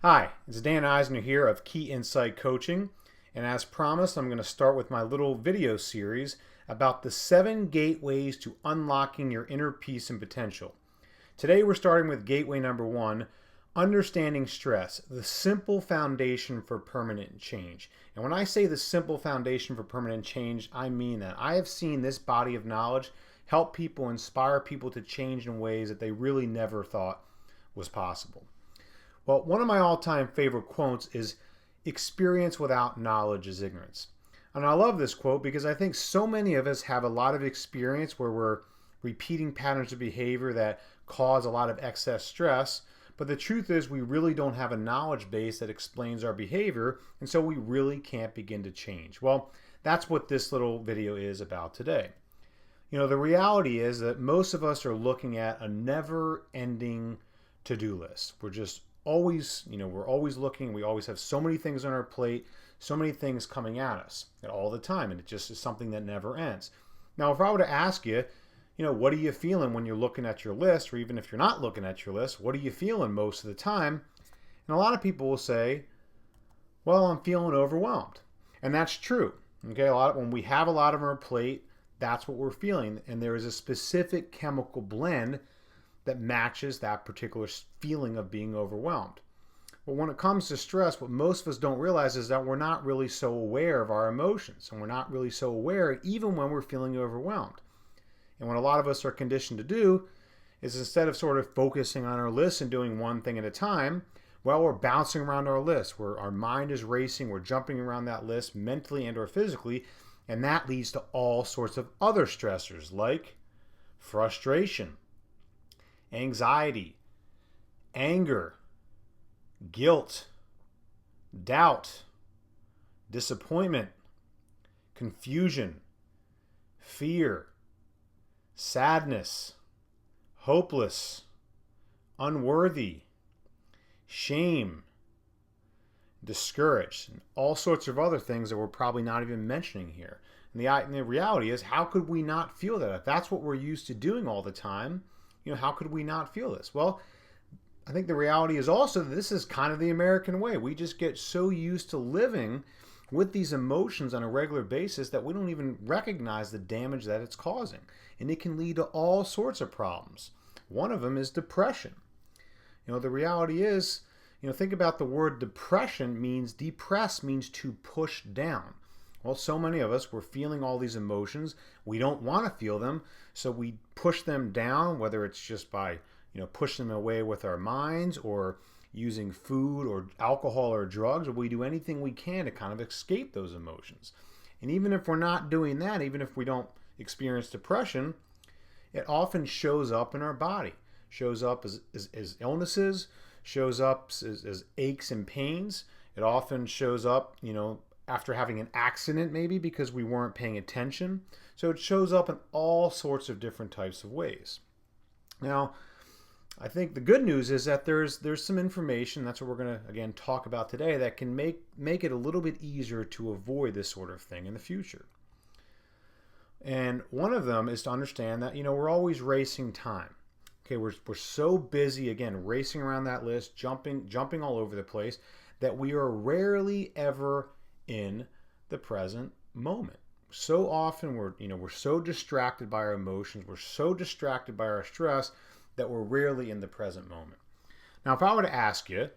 Hi, it's Dan Eisner here of Key Insight Coaching, and as promised, I'm going to start with my little video series about the 7 gateways to unlocking your inner peace and potential. Today we're starting with gateway number 1, understanding stress, the simple foundation for permanent change. And when I say the simple foundation for permanent change, I mean that. I have seen this body of knowledge help people, inspire people to change in ways that they really never thought was possible. Well, one of my all-time favorite quotes is, "Experience without knowledge is ignorance." And I love this quote because I think so many of us have a lot of experience where we're repeating patterns of behavior that cause a lot of excess stress. But the truth is we really don't have a knowledge base that explains our behavior, and so we really can't begin to change. Well, that's what this little video is about today. The reality is that most of us are looking at a never-ending to-do list. We're always looking. We always have so many things on our plate, so many things coming at us all the time, and it just is something that never ends. Now, if I were to ask you, what are you feeling when you're looking at your list, or even if you're not looking at your list, what are you feeling most of the time? And a lot of people will say, well, I'm feeling overwhelmed. And that's true. Okay, when we have a lot on our plate, that's what we're feeling. And there is a specific chemical blend that matches that particular feeling of being overwhelmed. But when it comes to stress, what most of us don't realize is that we're not really so aware of our emotions, and we're not really so aware even when we're feeling overwhelmed. And what a lot of us are conditioned to do is, instead of sort of focusing on our list and doing one thing at a time, well, we're bouncing around our list, where our mind is racing, we're jumping around that list mentally and or physically, and that leads to all sorts of other stressors like frustration, anxiety, anger, guilt, doubt, disappointment, confusion, fear, sadness, hopeless, unworthy, shame, discouraged, and all sorts of other things that we're probably not even mentioning here. And the reality is, how could we not feel that? If that's what we're used to doing all the time, how could we not feel this? Well, I think the reality is also that this is kind of the American way. We just get so used to living with these emotions on a regular basis that we don't even recognize the damage that it's causing. And it can lead to all sorts of problems. One of them is depression. The reality is, think about the word depression. Depress means to push down. Well, so many of us, we're feeling all these emotions. We don't want to feel them, so we push them down, whether it's just by, pushing them away with our minds, or using food or alcohol or drugs, or we do anything we can to kind of escape those emotions. And even if we're not doing that, even if we don't experience depression, it often shows up in our body, shows up as illnesses, shows up as aches and pains. It often shows up, after having an accident, maybe because we weren't paying attention. So it shows up in all sorts of different types of ways. Now, I think the good news is that there's some information, that's what we're going to, again, talk about today, that can make it a little bit easier to avoid this sort of thing in the future. And one of them is to understand that, we're always racing time. Okay, we're so busy, again, racing around that list, jumping all over the place, that we are rarely ever in the present moment. So often we're so distracted by our emotions, we're so distracted by our stress, that we're rarely in the present moment. Now, if I were to ask you,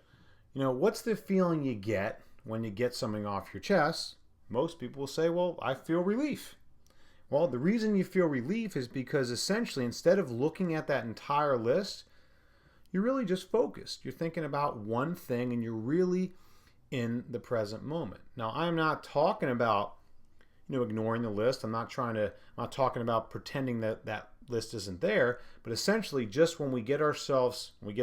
what's the feeling you get when you get something off your chest? Most people will say, well, I feel relief. Well, the reason you feel relief is because essentially, instead of looking at that entire list, you're really just focused. You're thinking about one thing, and you're really in the present moment. Now, I'm not talking about, ignoring the list. I'm not talking about pretending that list isn't there, but essentially just when we get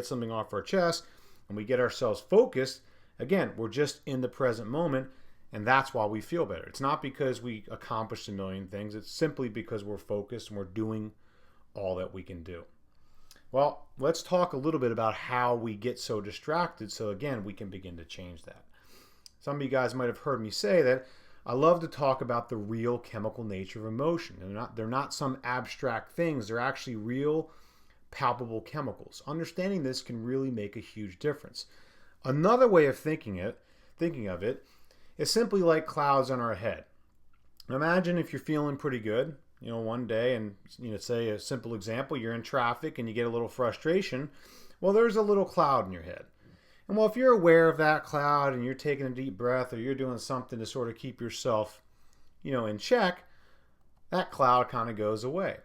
something off our chest and we get ourselves focused, again, we're just in the present moment, and that's why we feel better. It's not because we accomplished a million things. It's simply because we're focused and we're doing all that we can do. Well, let's talk a little bit about how we get so distracted, so again, we can begin to change that. Some of you guys might have heard me say that I love to talk about the real chemical nature of emotion. They're not some abstract things. They're actually real, palpable chemicals. Understanding this can really make a huge difference. Another way of thinking of it is simply like clouds on our head. Imagine if you're feeling pretty good, one day, and say a simple example, you're in traffic and you get a little frustration. Well, there's a little cloud in your head. And well, if you're aware of that cloud and you're taking a deep breath or you're doing something to sort of keep yourself, in check, that cloud kind of goes away.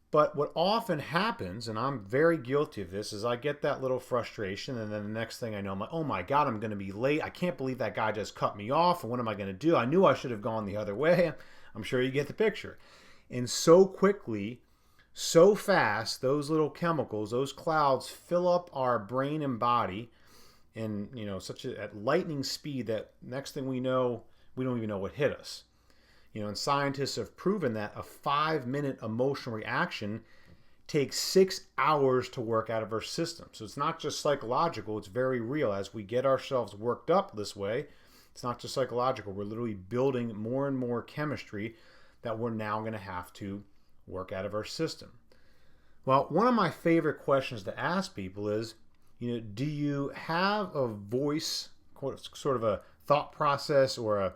But what often happens, and I'm very guilty of this, is I get that little frustration, and then the next thing I know, I'm like, oh my God, I'm going to be late. I can't believe that guy just cut me off. And what am I going to do? I knew I should have gone the other way. I'm sure you get the picture. And so quickly, so fast, those little chemicals, those clouds fill up our brain and body in, at lightning speed that next thing we know, we don't even know what hit us. And scientists have proven that a 5-minute emotional reaction takes 6 hours to work out of our system. So it's not just psychological, it's very real. As we get ourselves worked up this way, it's not just psychological. We're literally building more and more chemistry that we're now going to have to work out of our system. Well, one of my favorite questions to ask people is, do you have a voice, sort of a thought process or a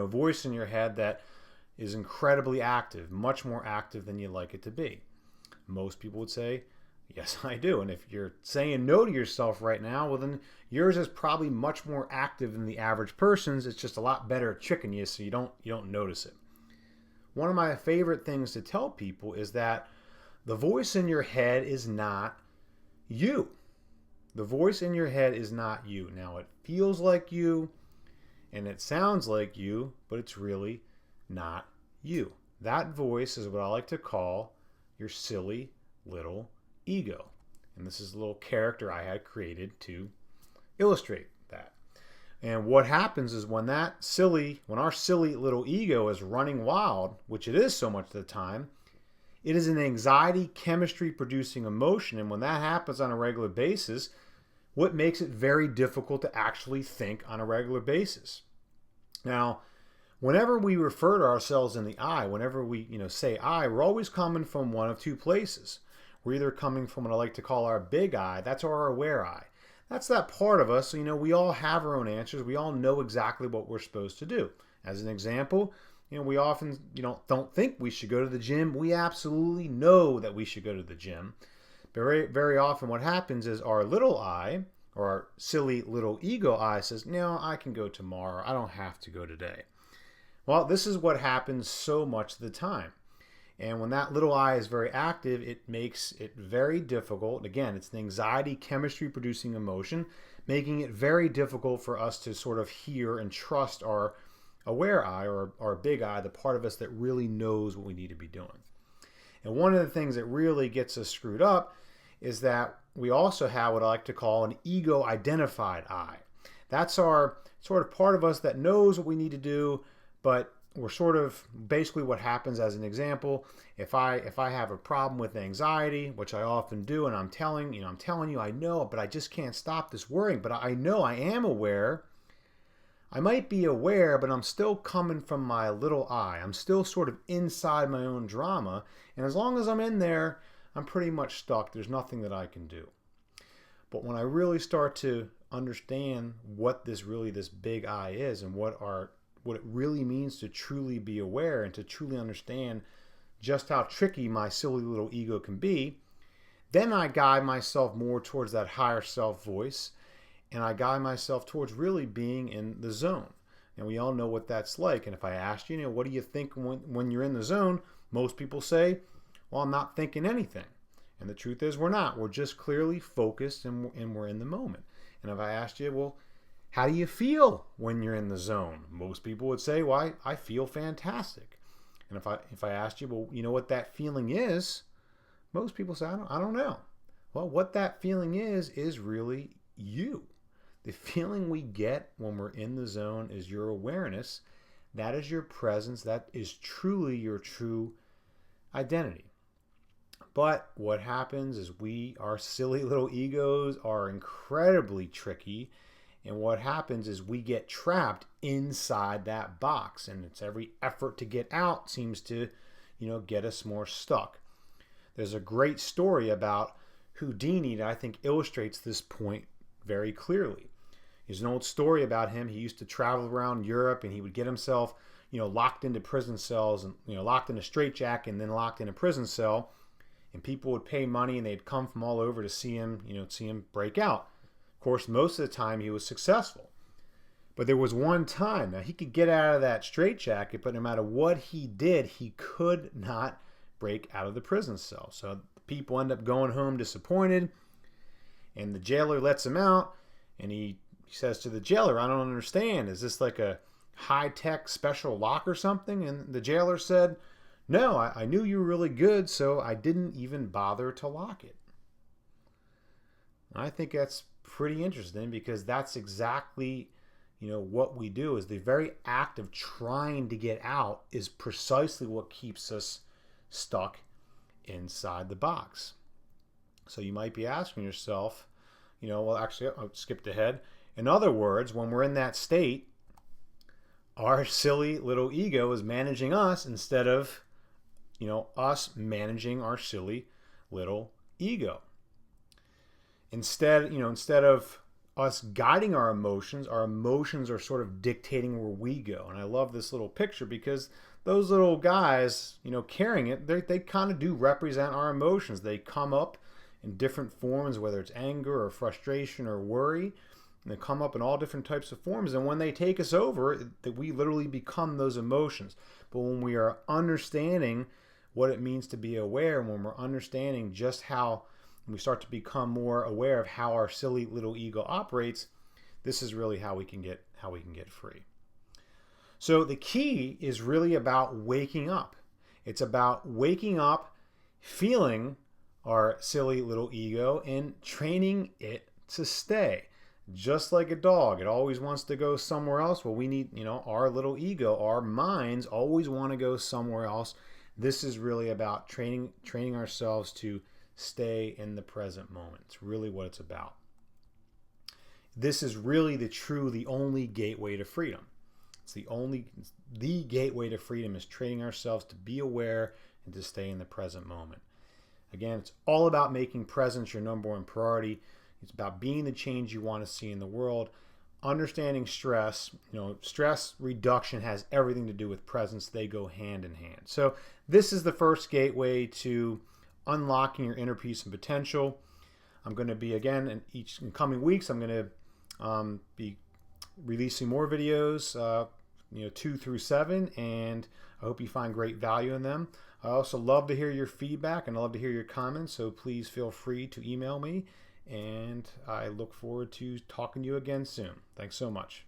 voice in your head that is incredibly active, much more active than you'd like it to be? Most people would say, yes, I do. And if you're saying no to yourself right now, well, then yours is probably much more active than the average person's. It's just a lot better at tricking you, so you don't notice it. One of my favorite things to tell people is that the voice in your head is not you. The voice in your head is not you. Now, it feels like you, and it sounds like you, but it's really not you. That voice is what I like to call your silly little ego. And this is a little character I had created to illustrate that. And what happens is when our silly little ego is running wild, which it is so much of the time, it is an anxiety chemistry producing emotion. And when that happens on a regular basis, what makes it very difficult to actually think on a regular basis. Now, whenever we refer to ourselves in the I, whenever we say I, we're always coming from one of two places. We're either coming from what I like to call our big I, that's our aware I. That's that part of us, so we all have our own answers. We all know exactly what we're supposed to do. As an example, we often don't think we should go to the gym. We absolutely know that we should go to the gym. Very, very often what happens is our little I, or our silly little ego I, says, no, I can go tomorrow. I don't have to go today. Well, this is what happens so much of the time. And when that little I is very active, it makes it very difficult. Again, it's an anxiety chemistry producing emotion, making it very difficult for us to sort of hear and trust our aware I, or our big I, the part of us that really knows what we need to be doing. And one of the things that really gets us screwed up is that we also have what I like to call an ego identified I. That's our sort of part of us that knows what we need to do, but we're sort of basically what happens. As an example, if I have a problem with anxiety, which I often do, and I'm telling you, I know, but I just can't stop this worrying, but I know I am aware. I might be aware, but I'm still coming from my little I. I'm still sort of inside my own drama. And as long as I'm in there, I'm pretty much stuck. There's nothing that I can do. But when I really start to understand what this big I is, and what it really means to truly be aware and to truly understand just how tricky my silly little ego can be, then I guide myself more towards that higher self voice, and I guide myself towards really being in the zone. And we all know what that's like. And if I asked you, what do you think when you're in the zone? Most people say, well, I'm not thinking anything. And the truth is we're not. We're just clearly focused and we're in the moment. And if I asked you, well, how do you feel when you're in the zone? Most people would say, well, I feel fantastic. And if I asked you, well, you know what that feeling is? Most people say, I don't know. Well, what that feeling is really you. The feeling we get when we're in the zone is your awareness. That is your presence. That is truly your true identity. But what happens is our silly little egos are incredibly tricky. And what happens is we get trapped inside that box. And it's every effort to get out seems to, get us more stuck. There's a great story about Houdini that I think illustrates this point very clearly. There's an old story about him. He used to travel around Europe, and he would get himself, locked into prison cells, and locked in a straitjacket, and then locked in a prison cell. And people would pay money, and they'd come from all over to see him break out. Of course, most of the time he was successful. But there was one time, now he could get out of that straitjacket, but no matter what he did, he could not break out of the prison cell. So people end up going home disappointed, and the jailer lets him out, and he says to the jailer, "I don't understand. Is this like a high-tech special lock or something?" And the jailer said, "No, I knew you were really good, so I didn't even bother to lock it." And I think that's pretty interesting, because that's exactly what we do. Is the very act of trying to get out is precisely what keeps us stuck inside the box. So you might be asking yourself, well, actually, I skipped ahead. In other words, when we're in that state, our silly little ego is managing us instead of, us managing our silly little ego. Instead of us guiding our emotions are sort of dictating where we go. And I love this little picture, because those little guys, carrying it, they kind of do represent our emotions. They come up in different forms, whether it's anger or frustration or worry. And they come up in all different types of forms. And when they take us over, we literally become those emotions. But when we are understanding what it means to be aware, and when we're understanding just how we start to become more aware of how our silly little ego operates, this is really how we can get free. So the key is really about waking up. It's about waking up, feeling our silly little ego, and training it to stay. Just like a dog, it always wants to go somewhere else. Well, we need, our little ego, our minds always want to go somewhere else. This is really about training ourselves to stay in the present moment. It's really what it's about. This is really the only gateway to freedom. It's the gateway to freedom is training ourselves to be aware and to stay in the present moment. Again, it's all about making presence your number one priority. It's about being the change you want to see in the world. Understanding stress, stress reduction has everything to do with presence. They go hand in hand. So this is the first gateway to unlocking your inner peace and potential. I'm going to be, again, in coming weeks, I'm going to be releasing more videos, 2 through 7, and I hope you find great value in them. I also love to hear your feedback, and I love to hear your comments, so please feel free to email me, and I look forward to talking to you again soon. Thanks so much.